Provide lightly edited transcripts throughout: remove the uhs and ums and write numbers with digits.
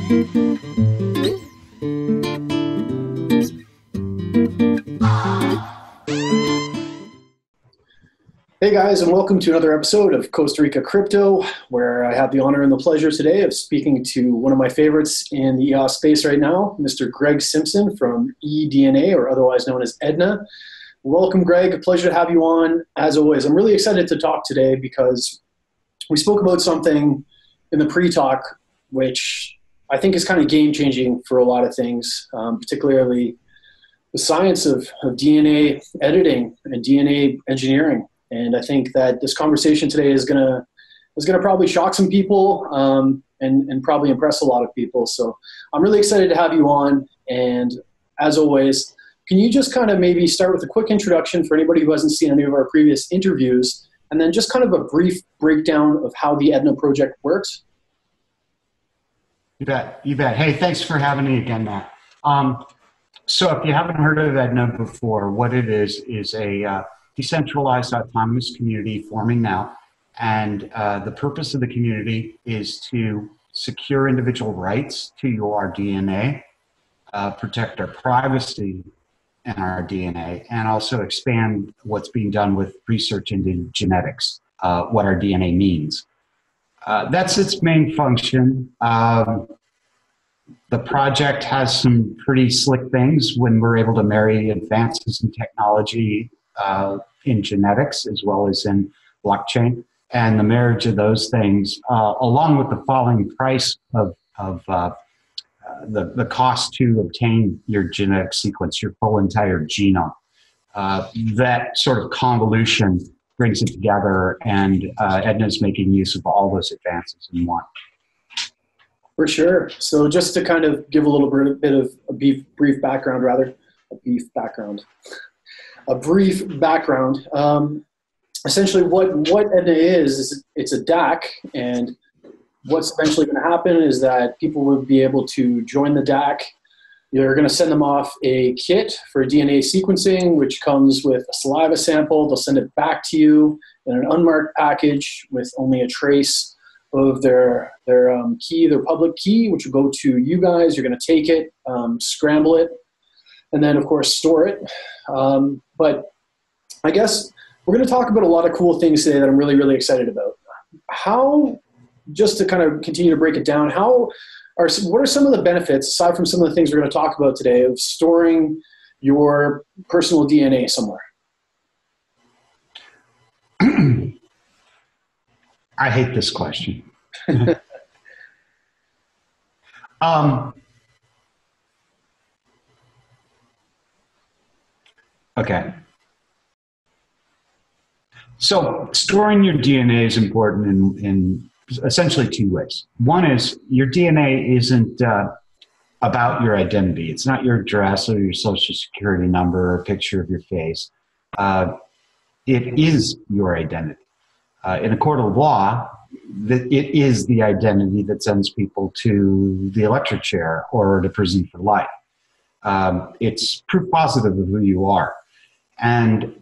Hey guys, and welcome to another episode of Costa Rica Crypto, where I have the honor and the pleasure today of speaking to one of my favorites in the EOS space right now, Mr. Greg Simpson from EDNA, or otherwise known as EDNA. Welcome, Greg. A pleasure to have you on. As always, I'm really excited to talk today because we spoke about something in the pre-talk, which I think is kind of game-changing for a lot of things, particularly the science of DNA editing and DNA engineering. And I think that this conversation today is gonna probably shock some people and probably impress a lot of people. So I'm really excited to have you on. And as always, can you just kind of maybe start with a quick introduction for anybody who hasn't seen any of our previous interviews, and then just kind of a brief breakdown of how the EDNA project works? You bet. You bet. Hey, thanks for having me again, Matt. So if you haven't heard of EDNA before, what it is a decentralized autonomous community forming now. And the purpose of the community is to secure individual rights to your DNA, protect our privacy and our DNA, and also expand what's being done with research into genetics, what our DNA means. That's its main function. The project has some pretty slick things when we're able to marry advances in technology in genetics as well as in blockchain, and the marriage of those things, along with the falling price of the cost to obtain your genetic sequence, your full entire genome. That sort of convolution brings it together, and EDNA is making use of all those advances in one. For sure. So just to kind of give a little bit of a brief background. Essentially what EDNA is it's a DAC, and what's eventually going to happen is that people will be able to join the DAC. You're going to send them off a kit for DNA sequencing, which comes with a saliva sample. They'll send it back to you in an unmarked package with only a trace of their key, their public key, which will go to you guys. You're going to take it, scramble it, and then, of course, store it. But I guess we're going to talk about a lot of cool things today that I'm really, really excited about. How, just to kind of continue to break it down, what are some of the benefits, aside from some of the things we're going to talk about today, of storing your personal DNA somewhere? I hate this question. Okay. So storing your DNA is important in essentially two ways. One is your DNA isn't about your identity. It's not your address or your social security number or a picture of your face. It is your identity. In a court of law, it is the identity that sends people to the electric chair or to prison for life. It's proof positive of who you are. And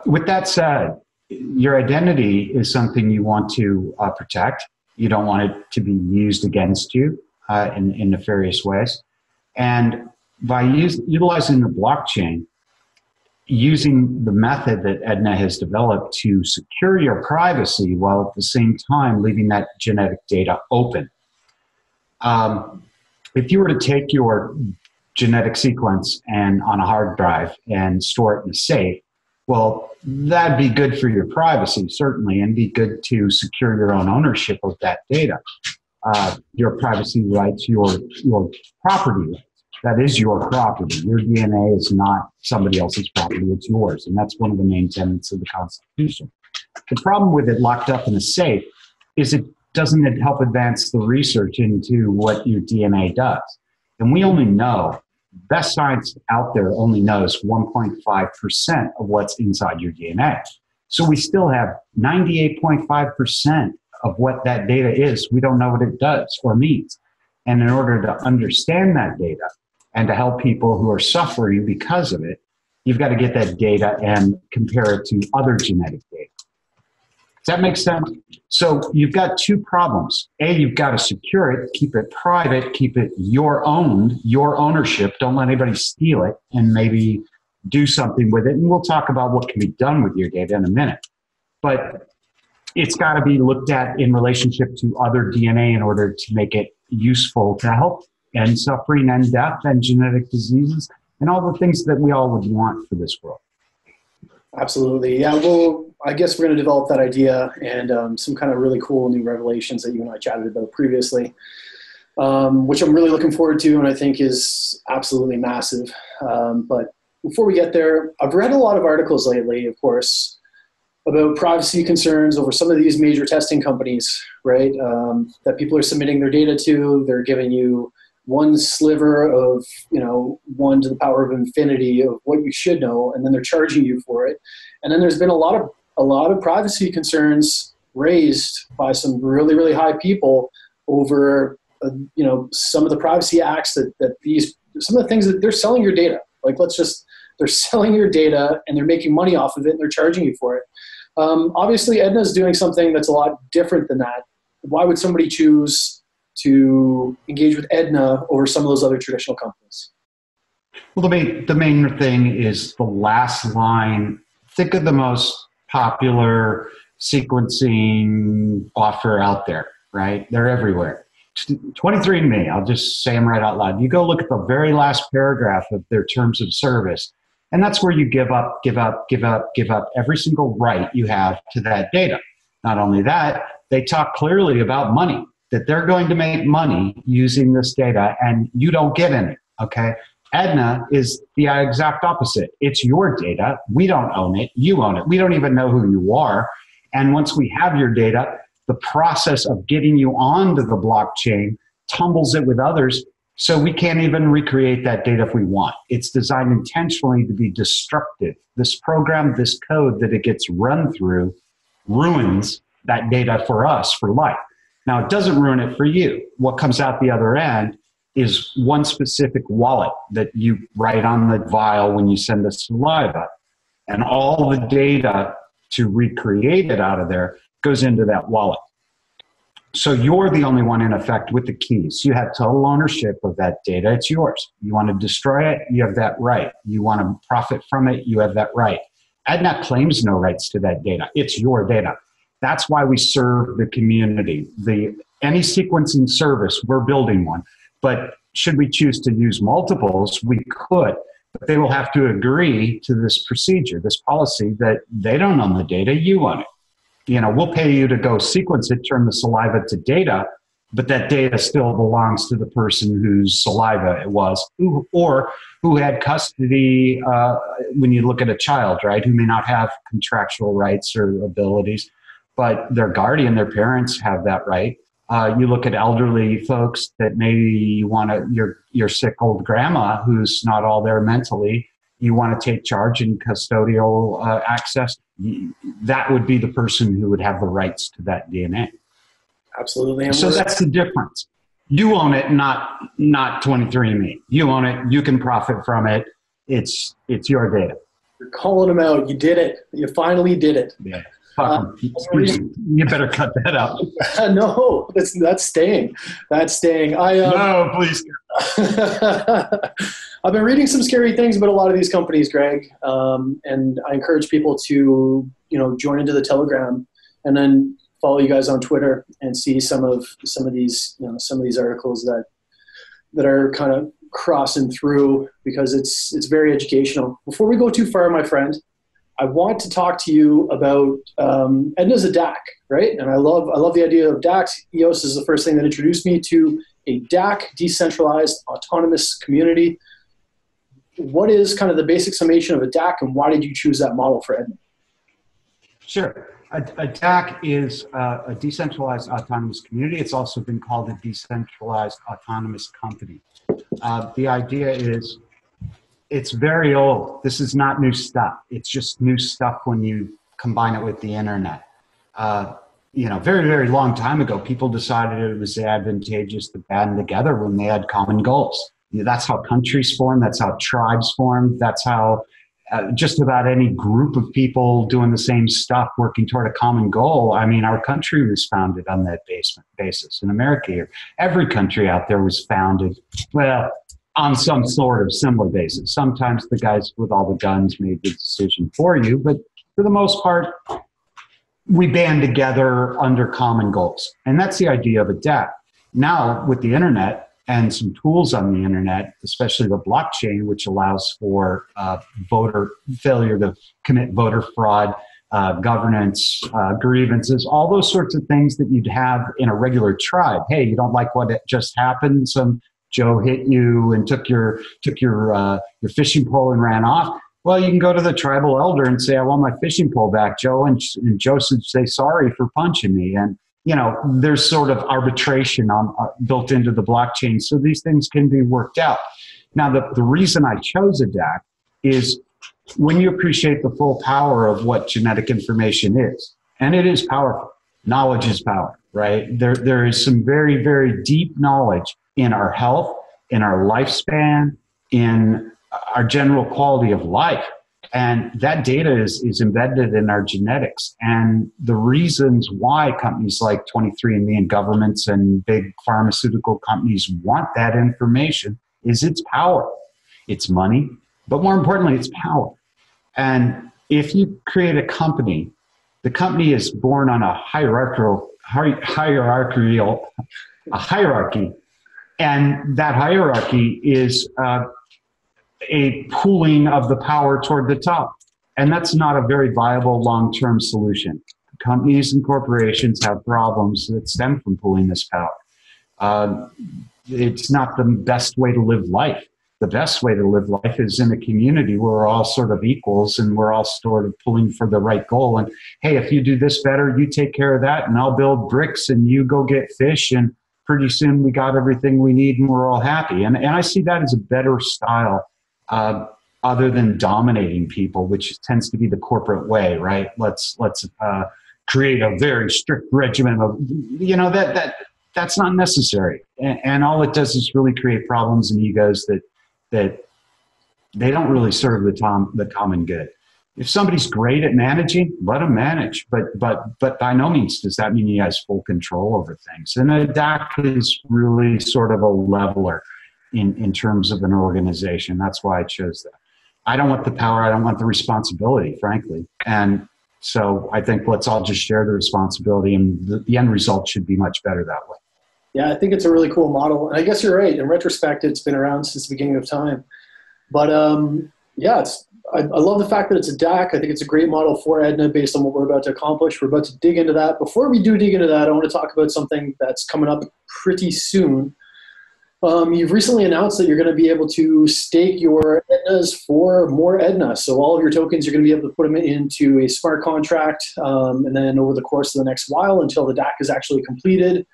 with that said, your identity is something you want to protect. You don't want it to be used against you in nefarious ways. And by utilizing the blockchain, using the method that EDNA has developed to secure your privacy while at the same time leaving that genetic data open. If you were to take your genetic sequence and on a hard drive and store it in a safe, well, that'd be good for your privacy, certainly, and be good to secure your own ownership of that data. Your privacy rights, your property rights. That is your property. Your DNA is not somebody else's property, it's yours. And that's one of the main tenets of the Constitution. The problem with it locked up in a safe is it doesn't help advance the research into what your DNA does. And we only know, best science out there only knows 1.5% of what's inside your DNA. So we still have 98.5% of what that data is. We don't know what it does or means. And in order to understand that data and to help people who are suffering because of it, you've got to get that data and compare it to other genetic data. that make sense? So you've got two problems. A, you've got to secure it, keep it private, keep it your ownership. Don't let anybody steal it, and maybe do something with it. And we'll talk about what can be done with your data in a minute. But it's got to be looked at in relationship to other DNA in order to make it useful to help end suffering and death and genetic diseases and all the things that we all would want for this world. Absolutely. Yeah, well, I guess we're going to develop that idea and some kind of really cool new revelations that you and I chatted about previously, which I'm really looking forward to and I think is absolutely massive. But before we get there, I've read a lot of articles lately, of course, about privacy concerns over some of these major testing companies, right, that people are submitting their data to. They're giving you one sliver of, 1 to the power of infinity of what you should know, and then they're charging you for it. And then there's been a lot of privacy concerns raised by some really, really high people over, some of the privacy acts some of the things that they're selling your data. Like, they're selling your data and they're making money off of it and they're charging you for it. Obviously, Edna is doing something that's a lot different than that. Why would somebody choose to engage with Edna over some of those other traditional companies? Well, the main thing is the last line. Think of the most popular sequencing offer out there, right? They're everywhere. 23andMe, I'll just say them right out loud. You go look at the very last paragraph of their terms of service, and that's where you give up every single right you have to that data. Not only that, they talk clearly about money, that they're going to make money using this data and you don't get any, okay? Edna is the exact opposite. It's your data. We don't own it. You own it. We don't even know who you are. And once we have your data, the process of getting you onto the blockchain tumbles it with others, so we can't even recreate that data if we want. It's designed intentionally to be destructive. This program, this code that it gets run through ruins that data for us for life. Now, it doesn't ruin it for you. What comes out the other end is one specific wallet that you write on the vial when you send the saliva. And all the data to recreate it out of there goes into that wallet. So you're the only one in effect with the keys. You have total ownership of that data. It's yours. You want to destroy it, you have that right. You want to profit from it, you have that right. EDNA claims no rights to that data. It's your data. That's why we serve the community. Any sequencing service, we're building one. But should we choose to use multiples, we could. But they will have to agree to this procedure, this policy, that they don't own the data, you own it. We'll pay you to go sequence it, turn the saliva to data, but that data still belongs to the person whose saliva it was, or who had custody when you look at a child, right, who may not have contractual rights or abilities, but their guardian, their parents have that right. You look at elderly folks that maybe you want your sick old grandma who's not all there mentally, you want to take charge and custodial access, that would be the person who would have the rights to that DNA. Absolutely. So that's the difference. You own it, not 23andMe. You own it. You can profit from it. It's your data. You're calling them out. You did it. You finally did it. Yeah. You better cut that out. No, that's staying. That's staying. No, please. I've been reading some scary things about a lot of these companies, Greg, and I encourage people to join into the Telegram and then follow you guys on Twitter and see some of these articles that are kind of crossing through, because it's very educational. Before we go too far, my friend, I want to talk to you about Edna's a DAC, right? And I love the idea of DACs. EOS is the first thing that introduced me to a DAC, decentralized autonomous community. What is kind of the basic summation of a DAC, and why did you choose that model for Edna? Sure. A DAC is a decentralized autonomous community. It's also been called a decentralized autonomous company. The idea is, it's very old. This is not new stuff. It's just new stuff when you combine it with the internet. Very, very long time ago, people decided it was advantageous to band together when they had common goals. That's how countries formed. That's how tribes formed. That's how just about any group of people doing the same stuff, working toward a common goal. I mean, our country was founded on that basis. In America here, every country out there was founded, well, on some sort of similar basis. Sometimes the guys with all the guns made the decision for you, but for the most part, we band together under common goals. And that's the idea of a DAC. Now, with the internet, and some tools on the internet, especially the blockchain, which allows for voter failure to commit voter fraud, governance, grievances, all those sorts of things that you'd have in a regular tribe. Hey, you don't like what just happened? Some Joe hit you and took your fishing pole and ran off. Well, you can go to the tribal elder and say, "I want my fishing pole back, Joe," and Joe should say, "Sorry for punching me." And there's sort of arbitration built into the blockchain, so these things can be worked out. Now, the reason I chose a DAC is when you appreciate the full power of what genetic information is, and it is powerful. Knowledge is power, right? There is some very, very deep knowledge in our health, in our lifespan, in our general quality of life. And that data is embedded in our genetics. And the reasons why companies like 23andMe and governments and big pharmaceutical companies want that information is its power. It's money, but more importantly, it's power. And if you create a company, the company is born on a hierarchy. And that hierarchy is a pooling of the power toward the top. And that's not a very viable long-term solution. Companies and corporations have problems that stem from pooling this power. It's not the best way to live life. The best way to live life is in a community where we're all sort of equals and we're all sort of pulling for the right goal. And hey, if you do this better, you take care of that, and I'll build bricks and you go get fish, and pretty soon we got everything we need and we're all happy. And I see that as a better style other than dominating people, which tends to be the corporate way, right? Let's create a very strict regimen of, that's not necessary. And all it does is really create problems and egos that they don't really serve the common good. If somebody's great at managing, let them manage. But by no means does that mean he has full control over things. And a DAC is really sort of a leveler in terms of an organization. That's why I chose that. I don't want the power. I don't want the responsibility, frankly. And so I think let's all just share the responsibility, and the end result should be much better that way. Yeah, I think it's a really cool model. And I guess you're right. In retrospect, it's been around since the beginning of time. But yeah, I love the fact that it's a DAC. I think it's a great model for Edna based on what we're about to accomplish. We're about to dig into that. Before we do dig into that, I want to talk about something that's coming up pretty soon. You've recently announced that you're going to be able to stake your Ednas for more Edna. So all of your tokens, you're going to be able to put them into a smart contract, and then over the course of the next while until the DAC is actually completed,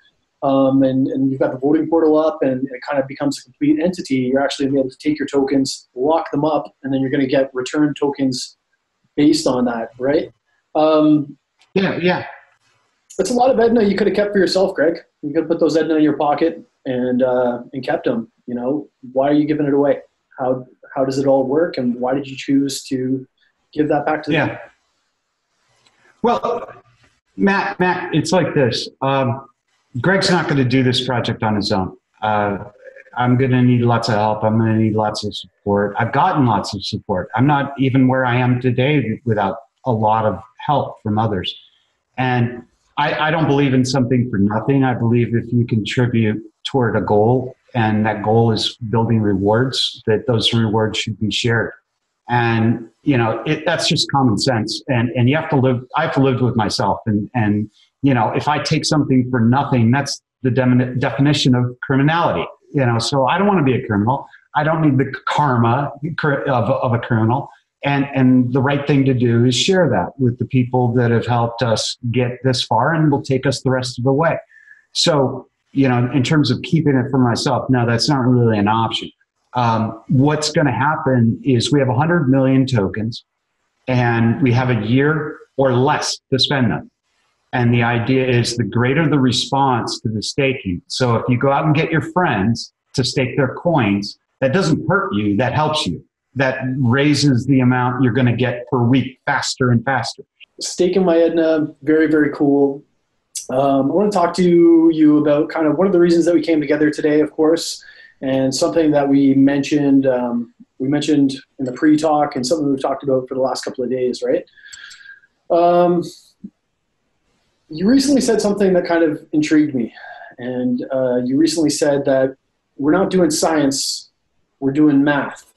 and you've got the voting portal up and it kind of becomes a complete entity, you're actually going to be able to take your tokens, lock them up, and then you're going to get return tokens based on that, right? Yeah. That's a lot of Edna you could have kept for yourself, Greg. You could have put those Edna in your pocket and kept them. Why are you giving it away? How does it all work, and why did you choose to give that back to them? Yeah. Well, Matt, it's like this. Greg's not going to do this project on his own. I'm going to need lots of help. I'm going to need lots of support. I've gotten lots of support. I'm not even where I am today without a lot of help from others. And I don't believe in something for nothing. I believe if you contribute toward a goal, and that goal is building rewards, that those rewards should be shared. And, that's just common sense. And you have to live, I have to live with myself. And if I take something for nothing, that's the definition of criminality. So I don't want to be a criminal. I don't need the karma of a criminal. And the right thing to do is share that with the people that have helped us get this far and will take us the rest of the way. So, in terms of keeping it for myself, no, that's not really an option. What's going to happen is we have 100 million tokens and we have a year or less to spend them. And the idea is the greater the response to the staking. So if you go out and get your friends to stake their coins, that doesn't hurt you, that helps you. that raises the amount you're going to get per week faster and faster. Staking my Edna, very, very cool. I want to talk to you about kind of one of the reasons that we came together today, of course, and something that we mentioned in the pre-talk and something we've talked about for the last couple of days, right? You recently said something that kind of intrigued me. And you recently said that we're not doing science, we're doing math.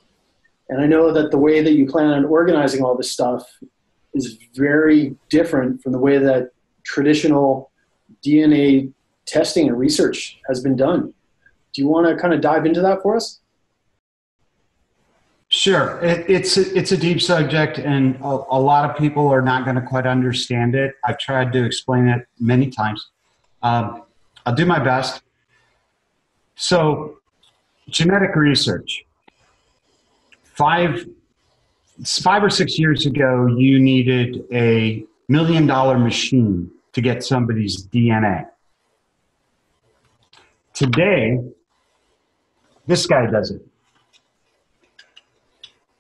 And I know that the way that you plan on organizing all this stuff is very different from the way that traditional DNA testing and research has been done. Do you want to kind of dive into that for us? Sure. It's a deep subject, and a lot of people are not going to quite understand it. I've tried to explain it many times. I'll do my best. So, genetic research. Five or 6 years ago, you needed a $1 million machine to get somebody's DNA. Today, this guy does it.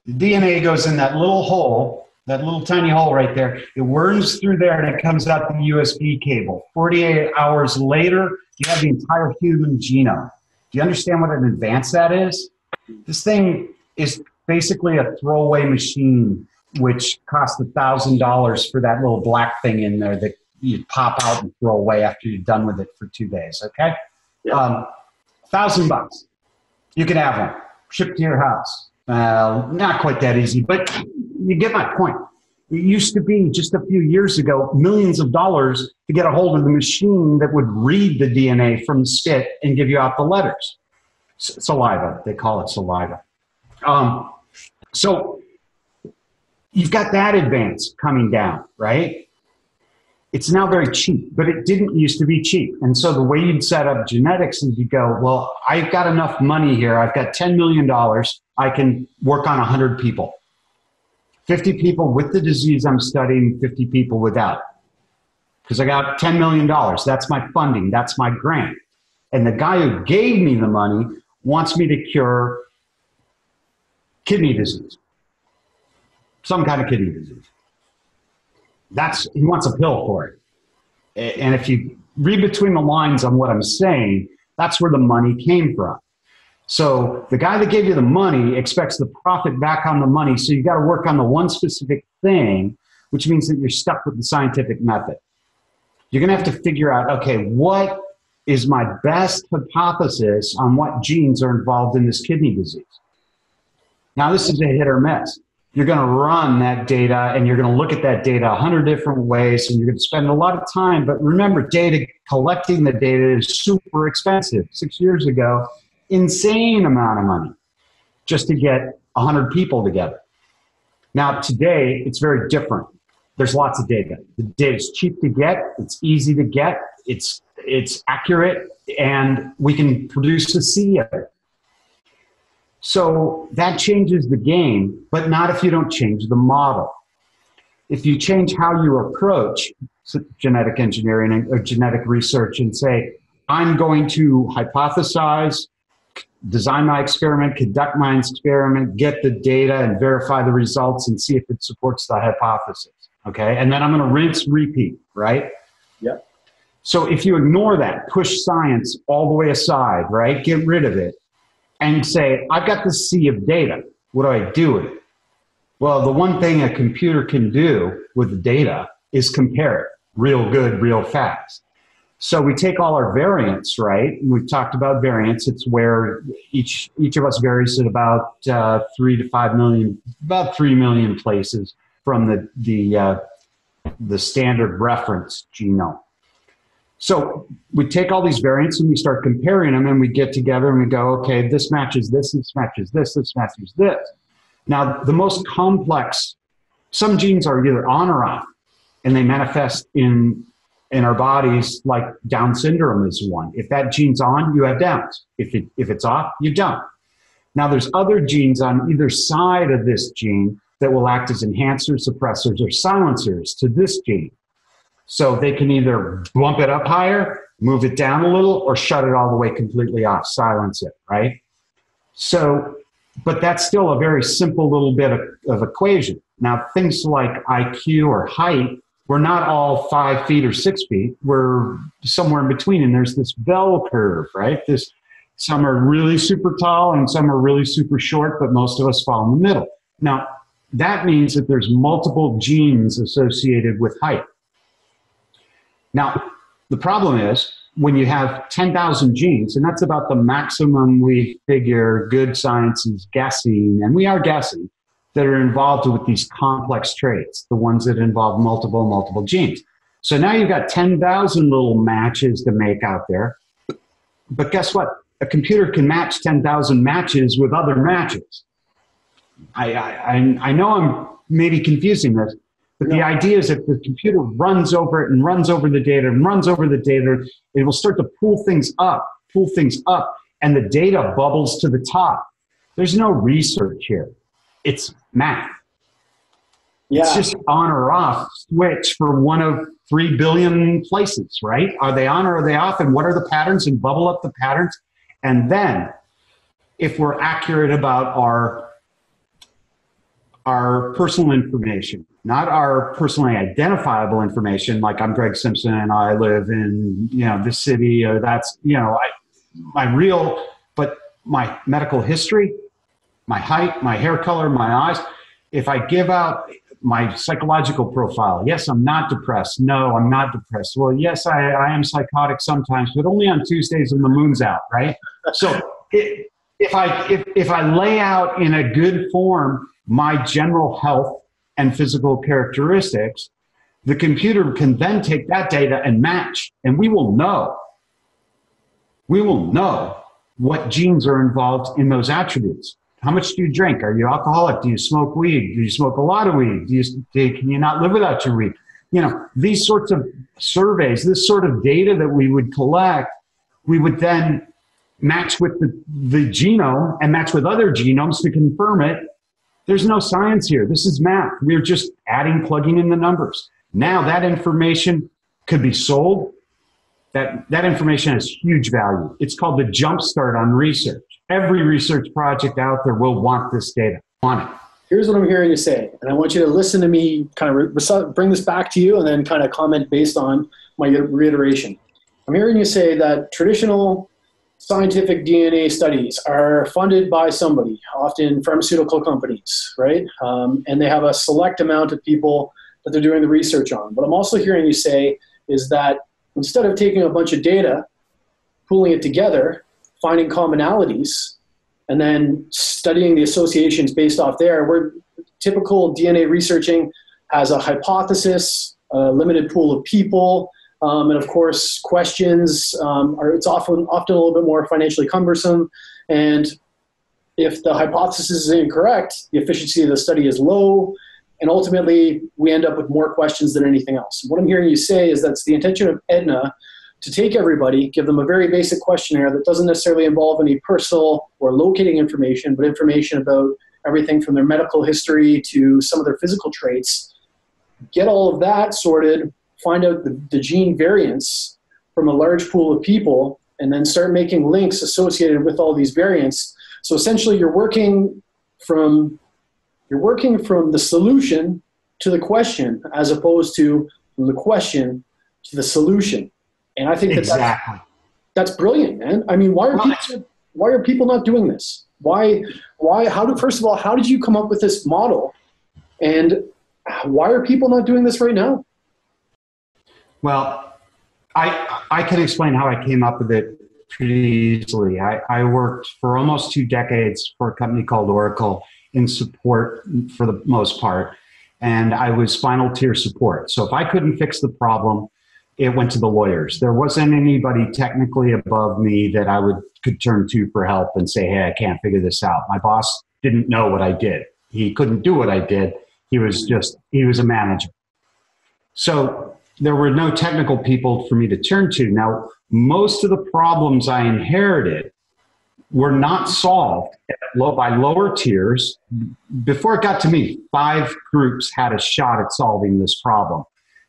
The DNA goes in that little hole, that little tiny hole right there. It worms through there and it comes out the USB cable. 48 hours later, you have the entire human genome. Do you understand what an advance that is? This thing is basically a throwaway machine, which costs $1,000 for that little black thing in there that you pop out and throw away after you're done with it for 2 days, okay? Yeah. $1,000. You can have one shipped to your house. Not quite that easy, but you get my point. It used to be just a few years ago, millions of dollars to get a hold of the machine that would read the DNA from the spit and give you out the letters. Saliva, they call it saliva. So you've got that advance coming down, right? It's now very cheap, but it didn't used to be cheap. And so the way you'd set up genetics is you go, well, I've got enough money here. I've got $10 million. I can work on 100 people. 50 people with the disease I'm studying, 50 people without. Because I got $10 million. That's my funding. That's my grant. And the guy who gave me the money wants me to cure kidney disease. Some kind of kidney disease. He wants a pill for it. And if you read between the lines on what I'm saying, that's where the money came from. So the guy that gave you the money expects the profit back on the money. So you got to work on the one specific thing, which means that you're stuck with the scientific method. You're going to have to figure out, okay, what is my best hypothesis on what genes are involved in this kidney disease? Now, this is a hit or miss. You're going to run that data and you're going to look at that data 100 different ways and you're going to spend a lot of time. But remember, collecting the data is super expensive. 6 years ago, insane amount of money just to get 100 people together. Now, today, it's very different. There's lots of data. The data is cheap to get. It's easy to get. It's accurate, and we can produce a sea of it. So that changes the game, but not if you don't change the model. If you change how you approach genetic engineering or genetic research and say, I'm going to hypothesize, design my experiment, conduct my experiment, get the data and verify the results and see if it supports the hypothesis, okay? And then I'm going to rinse, repeat, right? Yep. So if you ignore that, push science all the way aside, right? Get rid of it and say, I've got this sea of data. What do I do with it? Well, the one thing a computer can do with the data is compare it real good, real fast. So we take all our variance, right? And we've talked about variance. It's where each of us varies at about 3 to 5 million, about 3 million places from the standard reference genome. So we take all these variants and we start comparing them and we get together and we go, okay, this matches this, this matches this, this matches this. Now, the most complex, some genes are either on or off, and they manifest in our bodies, like Down syndrome is one. If that gene's on, you have Downs. If it's off, you don't. Now, there's other genes on either side of this gene that will act as enhancers, suppressors, or silencers to this gene. So they can either bump it up higher, move it down a little, or shut it all the way completely off, silence it, right? So But that's still a very simple little bit of equation. Now, things like IQ or height, we're not all 5 feet or 6 feet. We're somewhere in between. And there's this bell curve, right? Some are really super tall and some are really super short, but most of us fall in the middle. Now, that means that there's multiple genes associated with height. Now, the problem is when you have 10,000 genes, and that's about the maximum we figure good science is guessing, and we are guessing, that are involved with these complex traits, the ones that involve multiple genes. So now you've got 10,000 little matches to make out there. But guess what? A computer can match 10,000 matches with other matches. I know I'm maybe confusing this, but the idea is if the computer runs over it and runs over the data and runs over the data, it will start to pull things up, and the data bubbles to the top. There's no research here. It's math. Yeah. It's just on or off switch for one of 3 billion places, right? Are they on or are they off? And what are the patterns? And bubble up the patterns. And then if we're accurate about our personal information, not our personally identifiable information, like I'm Greg Simpson and I live in, this city, or that's, but my medical history, my height, my hair color, my eyes. If I give out my psychological profile, yes, I'm not depressed. No, I'm not depressed. Well, yes, I am psychotic sometimes, but only on Tuesdays when the moon's out, right? So if I lay out in a good form my general health and physical characteristics, the computer can then take that data and match, and we will know what genes are involved in those attributes. How much do you drink? Are you alcoholic? Do you smoke weed? Do you smoke a lot of weed? Can you not live without your weed? These sorts of surveys, this sort of data that we would collect, we would then match with the genome and match with other genomes to confirm it. There's no science here. This is math. We're just plugging in the numbers. Now that information could be sold. That information has huge value. It's called the jumpstart on research. Every research project out there will want this data on it. Here's what I'm hearing you say, and I want you to listen to me kind of bring this back to you and then kind of comment based on my reiteration. I'm hearing you say that traditional scientific DNA studies are funded by somebody, often pharmaceutical companies, right? And they have a select amount of people that they're doing the research on. What I'm also hearing you say is that instead of taking a bunch of data, pulling it together, finding commonalities, and then studying the associations based off there, where typical DNA researching has a hypothesis, a limited pool of people, and of course questions. It's often a little bit more financially cumbersome, and if the hypothesis is incorrect, the efficiency of the study is low, and ultimately we end up with more questions than anything else. What I'm hearing you say is that's the intention of EDNA, to take everybody, give them a very basic questionnaire that doesn't necessarily involve any personal or locating information, but information about everything from their medical history to some of their physical traits. Get all of that sorted, find out the gene variants from a large pool of people, and then start making links associated with all these variants. So essentially you're working from the solution to the question, as opposed to from the question to the solution. And I think that's brilliant, man. I mean, why are people not doing this? First of all, how did you come up with this model? And why are people not doing this right now? Well, I can explain how I came up with it pretty easily. I worked for almost 2 decades for a company called Oracle in support for the most part. And I was final tier support. So if I couldn't fix the problem, it went to the lawyers. There wasn't anybody technically above me that I could turn to for help and say, hey, I can't figure this out. My boss didn't know what I did. He couldn't do what I did. He was a manager. So there were no technical people for me to turn to. Now, most of the problems I inherited were not solved by lower tiers. Before it got to me, 5 groups had a shot at solving this problem.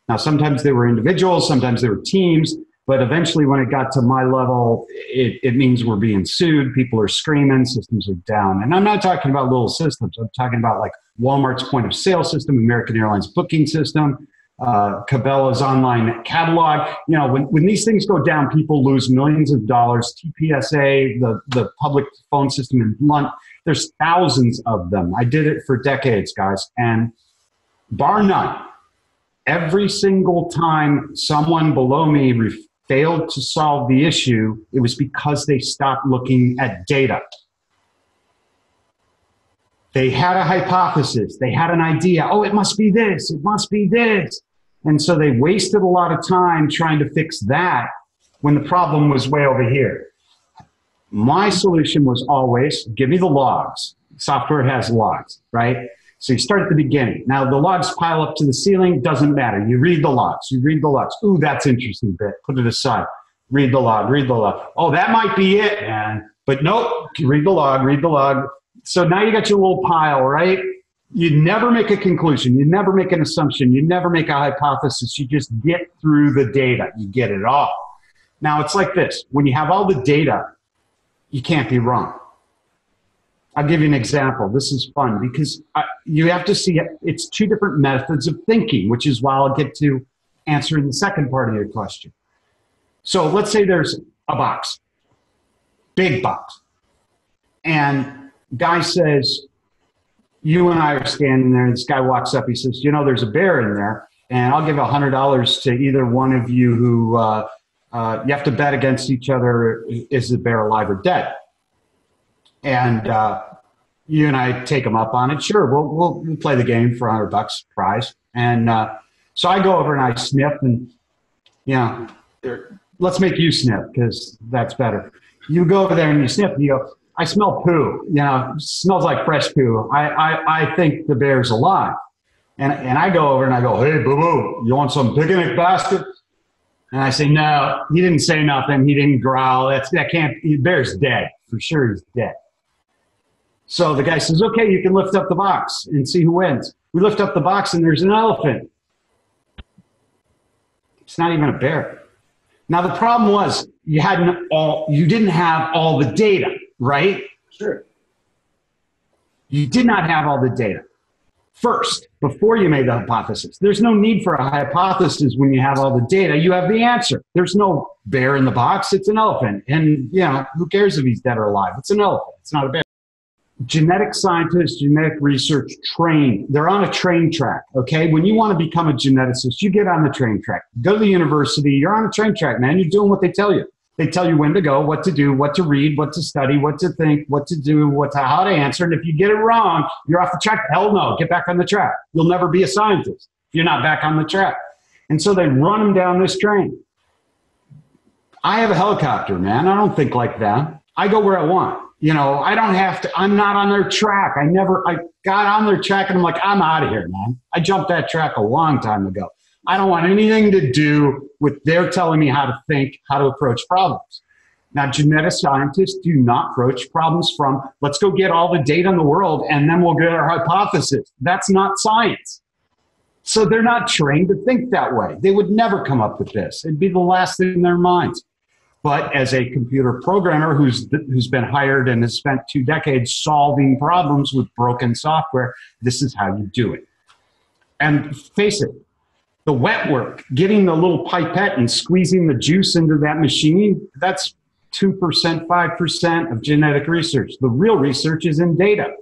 Now, sometimes they were individuals, sometimes they were teams, But eventually when it got to my level, it means we're being sued. People are screaming, systems are down. And I'm not talking about little systems. I'm talking about like Walmart's point of sale system, American Airlines booking system, Cabela's online catalog. You know, when these things go down, people lose millions of dollars. TPSA, the public phone system in London, there's thousands of them. I did it for decades, guys. And bar none, every single time someone below me failed to solve the issue, it was because they stopped looking at data. They had a hypothesis. They had an idea. Oh, it must be this. It must be this. And so they wasted a lot of time trying to fix that when the problem was way over here. My solution was always, give me the logs. Software has logs, right? So you start at the beginning. Now the logs pile up to the ceiling, doesn't matter. You read the logs, you read the logs. Ooh, that's interesting bit, put it aside. Read the log, read the log. Oh, that might be it, man. But nope, you read the log, read the log. So now you got your little pile, right? You never make a conclusion. You never make an assumption. You never make a hypothesis. You just get through the data. You get it all. Now it's like this. When you have all the data, you can't be wrong. I'll give you an example. This is fun because you have to see it's two different methods of thinking, which is why I'll get to answering the second part of your question. So let's say there's a box, big box, and guy says, you and I are standing there, and this guy walks up, he says, you know, there's a bear in there, and I'll give $100 to either one of you who, you have to bet against each other, is the bear alive or dead? And you and I take him up on it. Sure, we'll play the game for $100 prize. And so I go over and I sniff, and you know, let's make you sniff because that's better. You go over there and you sniff, and you go, I smell poo. You know, it smells like fresh poo. I think the bear's alive. And I go over and I go, hey, boo-boo, you want some picnic basket? And I say, no, he didn't say nothing. He didn't growl. That can't, the bear's dead. For sure he's dead. So the guy says, okay, you can lift up the box and see who wins. We lift up the box and there's an elephant. It's not even a bear. Now the problem was you didn't have all the data, right? Sure. You did not have all the data first before you made the hypothesis. There's no need for a hypothesis when you have all the data. You have the answer. There's no bear in the box. It's an elephant. And you know, who cares if he's dead or alive? It's an elephant. It's not a bear. Genetic scientists, genetic research, train. They're on a train track, okay? When you want to become a geneticist, you get on the train track. Go to the university. You're on a train track, man. You're doing what they tell you. They tell you when to go, what to do, what to read, what to study, what to think, what to do, how to answer. And if you get it wrong, you're off the track. Hell no, get back on the track. You'll never be a scientist if you're not back on the track. And so they run them down this train. I have a helicopter, man. I don't think like that. I go where I want. You know, I don't have to, I'm not on their track. I got on their track and I'm like, I'm out of here, man. I jumped that track a long time ago. I don't want anything to do with their telling me how to think, how to approach problems. Now, genetic scientists do not approach problems from, let's go get all the data in the world and then we'll get our hypothesis. That's not science. So they're not trained to think that way. They would never come up with this. It'd be the last thing in their minds. But as a computer programmer who's been hired and has spent 2 decades solving problems with broken software, this is how you do it. And face it, the wet work, getting the little pipette and squeezing the juice into that machine, that's 2%, 5% of genetic research. The real research is in data.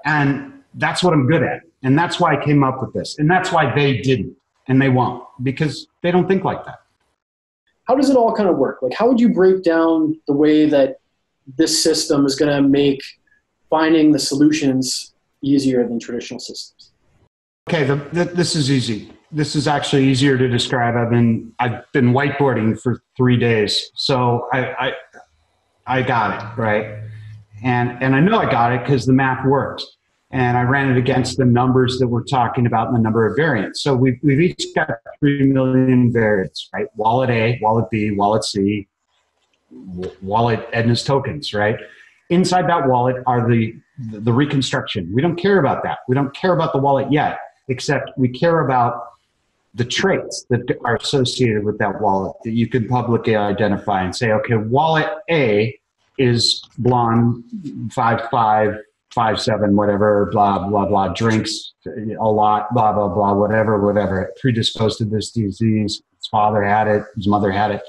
And that's what I'm good at. And that's why I came up with this. And that's why they didn't. And they won't, because they don't think like that. How does it all kind of work? Like, how would you break down the way that this system is going to make finding the solutions easier than traditional systems? Okay, this is easy. This is actually easier to describe. I've been whiteboarding for 3 days, so I got it, right? And I know I got it because the math works. And I ran it against the numbers that we're talking about and the number of variants. So we've each got 3 million variants, right? Wallet A, wallet B, wallet C, wallet Edna's tokens, right? Inside that wallet are the reconstruction. We don't care about that. We don't care about the wallet yet, except we care about the traits that are associated with that wallet that you can publicly identify and say, okay, wallet A is blonde, 5'5", 5'7", whatever, blah, blah, blah, drinks a lot, blah, blah, blah, whatever, predisposed to this disease. His father had it, his mother had it.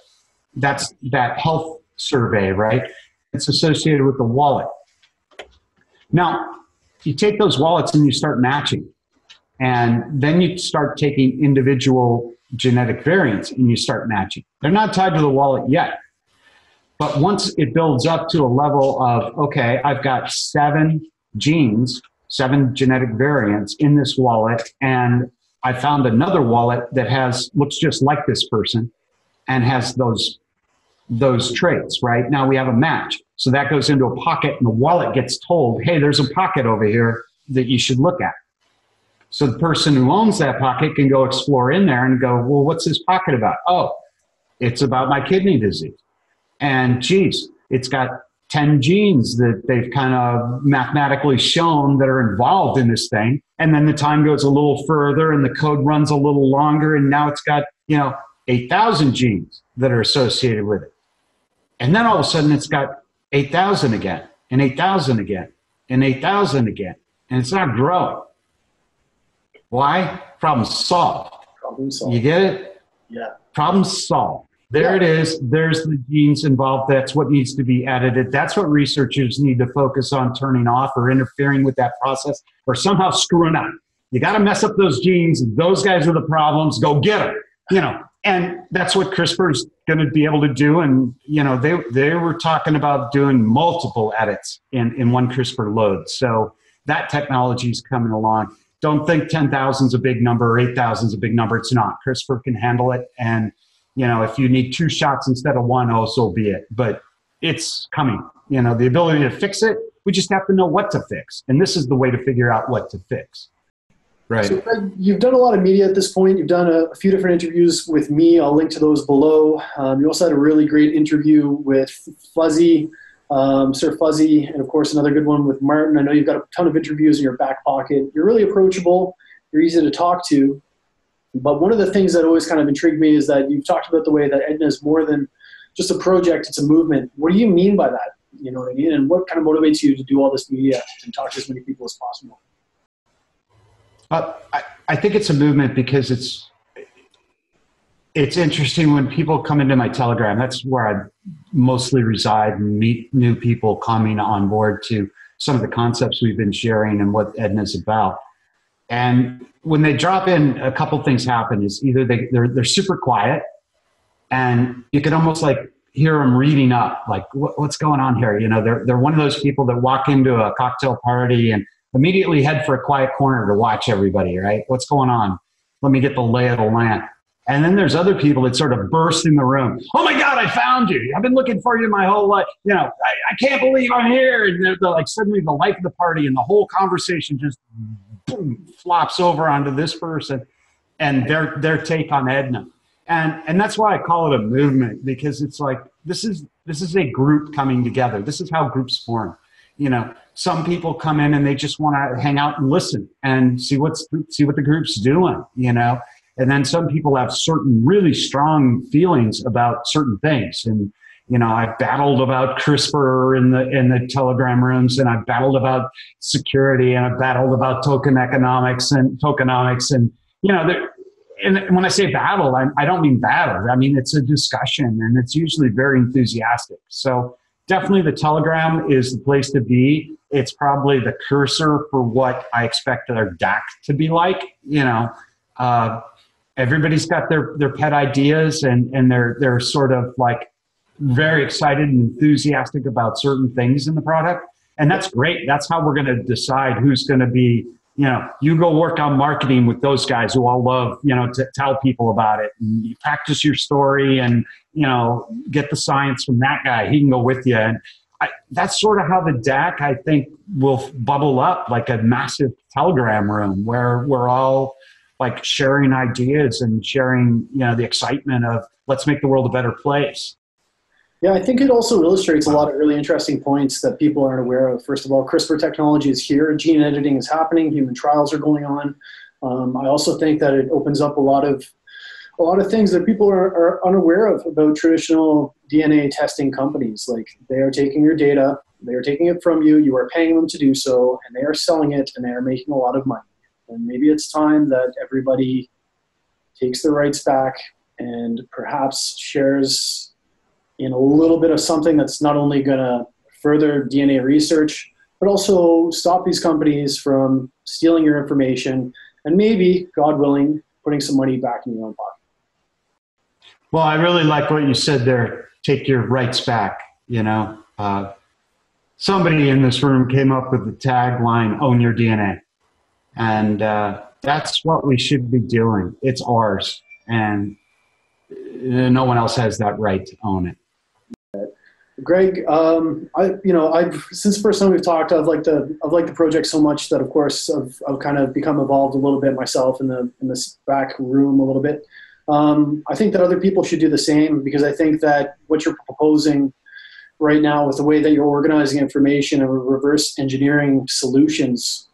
That's that health survey, right? It's associated with the wallet. Now, you take those wallets and you start matching. And then you start taking individual genetic variants and you start matching. They're not tied to the wallet yet. But once it builds up to a level of, okay, I've got 7 genes, 7 genetic variants in this wallet, and I found another wallet that looks just like this person and has those traits, right? Now we have a match. So that goes into a pocket and the wallet gets told, hey, there's a pocket over here that you should look at. So the person who owns that pocket can go explore in there and go, well, what's this pocket about? Oh, it's about my kidney disease. And geez, it's got 10 genes that they've kind of mathematically shown that are involved in this thing. And then the time goes a little further and the code runs a little longer. And now it's got, 8,000 genes that are associated with it. And then all of a sudden it's got 8,000 again and 8,000 again and 8,000 again. And it's not growing. Why? Problem solved. Problem solved. You get it? Yeah. Problem solved. There it is. There's the genes involved. That's what needs to be edited. That's what researchers need to focus on turning off or interfering with that process or somehow screwing up. You got to mess up those genes. Those guys are the problems. Go get them. And that's what CRISPR is going to be able to do. And, they were talking about doing multiple edits in one CRISPR load. So that technology is coming along. Don't think 10,000 is a big number or 8,000 is a big number. It's not. CRISPR can handle it. And, if you need 2 shots instead of 1, oh, so be it. But it's coming. The ability to fix it, we just have to know what to fix. And this is the way to figure out what to fix. Right. So Greg, you've done a lot of media at this point. You've done a few different interviews with me. I'll link to those below. You also had a really great interview with Fuzzy, Sir Fuzzy, and of course another good one with Martin. I know you've got a ton of interviews in your back pocket. You're really approachable. You're easy to talk to. But one of the things that always kind of intrigued me is that you've talked about the way that EDNA is more than just a project, it's a movement. What do you mean by that? You know what I mean? And what kind of motivates you to do all this media and talk to as many people as possible? I think it's a movement because it's interesting when people come into my Telegram. That's where I mostly reside and meet new people coming on board to some of the concepts we've been sharing and what EDNA is about. And when they drop in, a couple things happen. Is either they're super quiet, and you can almost like hear them reading up, like what's going on here. They're one of those people that walk into a cocktail party and immediately head for a quiet corner to watch everybody. Right? What's going on? Let me get the lay of the land. And then there's other people that sort of burst in the room. Oh my God, I found you. I've been looking for you my whole life. I can't believe I'm here. And they're like suddenly the life of the party and the whole conversation just boom, flops over onto this person and their take on EDNA. And that's why I call it a movement, because it's like, this is a group coming together. This is how groups form. Some people come in and they just want to hang out and listen and see what the group's doing, And then some people have certain really strong feelings about certain things. And, I've battled about CRISPR in the Telegram rooms, and I've battled about security, and I've battled about tokenomics. And, and when I say battle, I don't mean battle. I mean, it's a discussion, and it's usually very enthusiastic. So definitely the Telegram is the place to be. It's probably the cursor for what I expect their DAC to be like, everybody's got their pet ideas and they're sort of like very excited and enthusiastic about certain things in the product. And that's great. That's how we're going to decide who's going to be, you go work on marketing with those guys who all love, to tell people about it, and you practice your story and, get the science from that guy. He can go with you. And that's sort of how the DAC, I think, will bubble up like a massive Telegram room where we're all like sharing ideas and sharing, the excitement of let's make the world a better place. Yeah, I think it also illustrates a lot of really interesting points that people aren't aware of. First of all, CRISPR technology is here. Gene editing is happening. Human trials are going on. I also think that it opens up a lot of a lot of things that people are unaware of about traditional DNA testing companies. Like, they are taking your data, they are taking it from you, you are paying them to do so, and they are selling it, and they are making a lot of money. And maybe it's time that everybody takes their rights back and perhaps shares in a little bit of something that's not only going to further DNA research, but also stop these companies from stealing your information and maybe, God willing, putting some money back in your own pocket. Well, I really like what you said there. Take your rights back. You know, somebody in this room came up with the tagline, "Own your DNA." And that's what we should be doing. It's ours. And no one else has that right to own it. Greg, I've since the first time we've talked, I've liked the project so much that, of course, I've kind of become involved a little bit myself in this back room a little bit. I think that other people should do the same, because I think that what you're proposing right now with the way that you're organizing information and reverse engineering solutions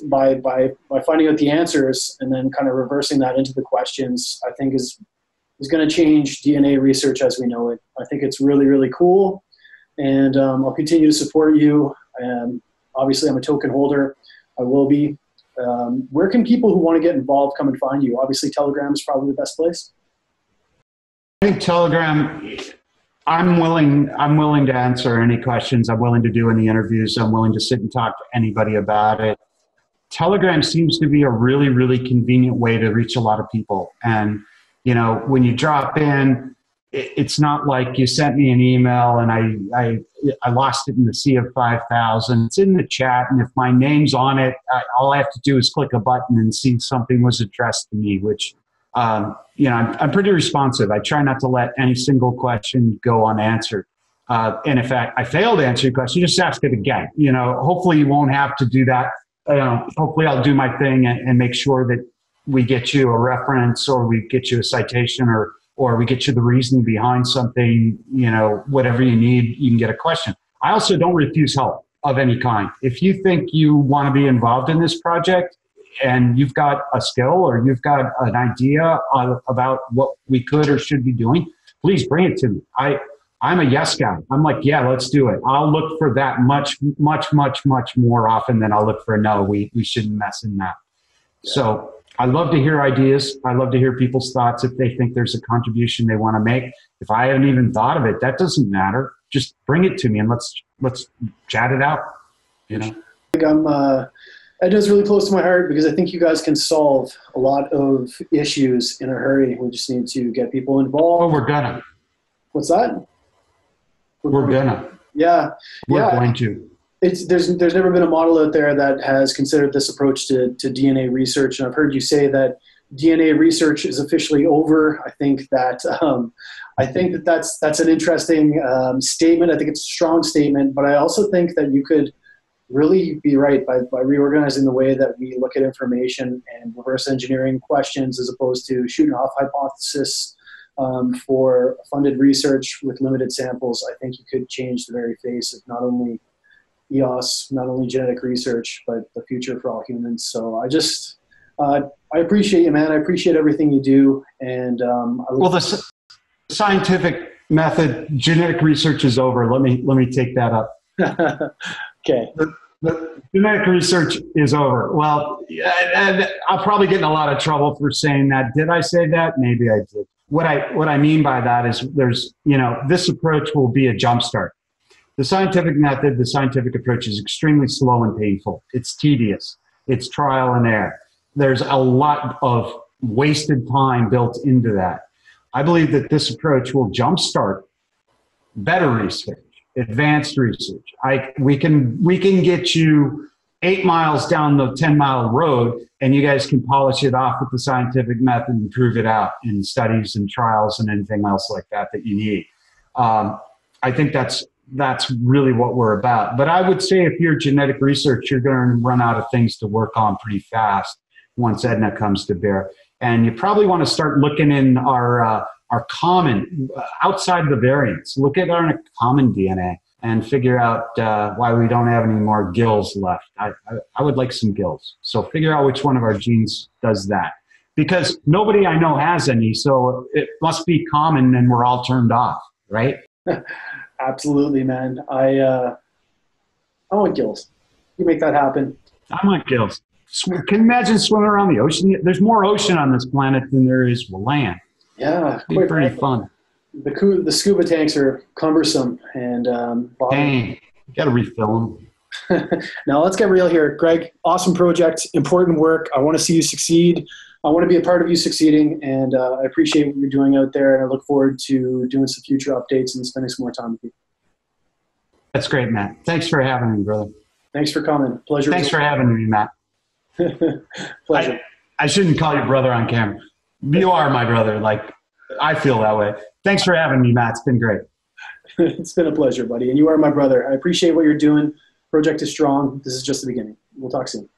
by finding out the answers and then kind of reversing that into the questions, I think is going to change DNA research as we know it. I think it's really, really cool. And I'll continue to support you. And obviously, I'm a token holder. I will be. Where can people who want to get involved come and find you? Obviously, Telegram is probably the best place. I think Telegram, I'm willing to answer any questions. I'm willing to do any interviews. I'm willing to sit and talk to anybody about it. Telegram seems to be a really, really convenient way to reach a lot of people. And, you know, when you drop in, it's not like you sent me an email and I lost it in the sea of 5,000. It's in the chat, and if my name's on it, all I have to do is click a button and see something was addressed to me, which, you know, I'm pretty responsive. I try not to let any single question go unanswered. And if I fail to answer your question, just ask it again. You know, hopefully you won't have to do that. Hopefully I'll do my thing and make sure that we get you a reference, or we get you a citation, or we get you the reasoning behind something. You know, whatever you need, you can get a question. I also don't refuse help of any kind. If you think you want to be involved in this project and you've got a skill or you've got an idea about what we could or should be doing, please bring it to me. I'm a yes guy. I'm like, yeah, let's do it. I'll look for that much more often than I'll look for no, we shouldn't mess in that. Yeah. So I love to hear ideas. I love to hear people's thoughts if they think there's a contribution they want to make. If I haven't even thought of it, that doesn't matter. Just bring it to me and let's chat it out. You know, Edna's really close to my heart, because I think you guys can solve a lot of issues in a hurry. We just need to get people involved. Oh, we're gonna. What's that? We're gonna. Yeah. We're going to. There's never been a model out there that has considered this approach to DNA research, and I've heard you say that DNA research is officially over. I think that's an interesting statement. I think it's a strong statement, but I also think that you could really be right by reorganizing the way that we look at information and reverse engineering questions, as opposed to shooting off hypothesis for funded research with limited samples. I think you could change the very face of not only EOS, not only genetic research, but the future for all humans. So I appreciate you, man. I appreciate everything you do. And well, the scientific method, genetic research is over. Let me take that up. Okay. The genetic research is over. Well, I'll probably get in a lot of trouble for saying that. Did I say that? Maybe I did. What I mean by that is this approach will be a jumpstart. The scientific method, the scientific approach is extremely slow and painful. It's tedious. It's trial and error. There's a lot of wasted time built into that. I believe that this approach will jumpstart better research, advanced research. We can get you 8 miles down the 10-mile road, and you guys can polish it off with the scientific method and prove it out in studies and trials and anything else like that you need. I think that's really what we're about. But I would say if you're genetic research, you're going to run out of things to work on pretty fast once EDNA comes to bear. And you probably want to start looking in our common, outside the variants. Look at our common DNA and figure out why we don't have any more gills left. I would like some gills. So figure out which one of our genes does that. because nobody I know has any. So it must be common and we're all turned off, right? Absolutely, man. I want gills. You make that happen. I want gills. Can you imagine swimming around the ocean? There's more ocean on this planet than there is land. Yeah. It'd be pretty fun. The scuba tanks are cumbersome and dang, you got to refill them. Now let's get real here. Greg, awesome project, important work. I want to see you succeed. I want to be a part of you succeeding, and I appreciate what you're doing out there, and I look forward to doing some future updates and spending some more time with you. That's great, Matt. Thanks for having me, brother. Thanks for coming. Pleasure. Thanks for having me, Matt. Pleasure. I shouldn't call you brother on camera. You are my brother. Like, I feel that way. Thanks for having me, Matt. It's been great. It's been a pleasure, buddy. And you are my brother. I appreciate what you're doing. Project is strong. This is just the beginning. We'll talk soon.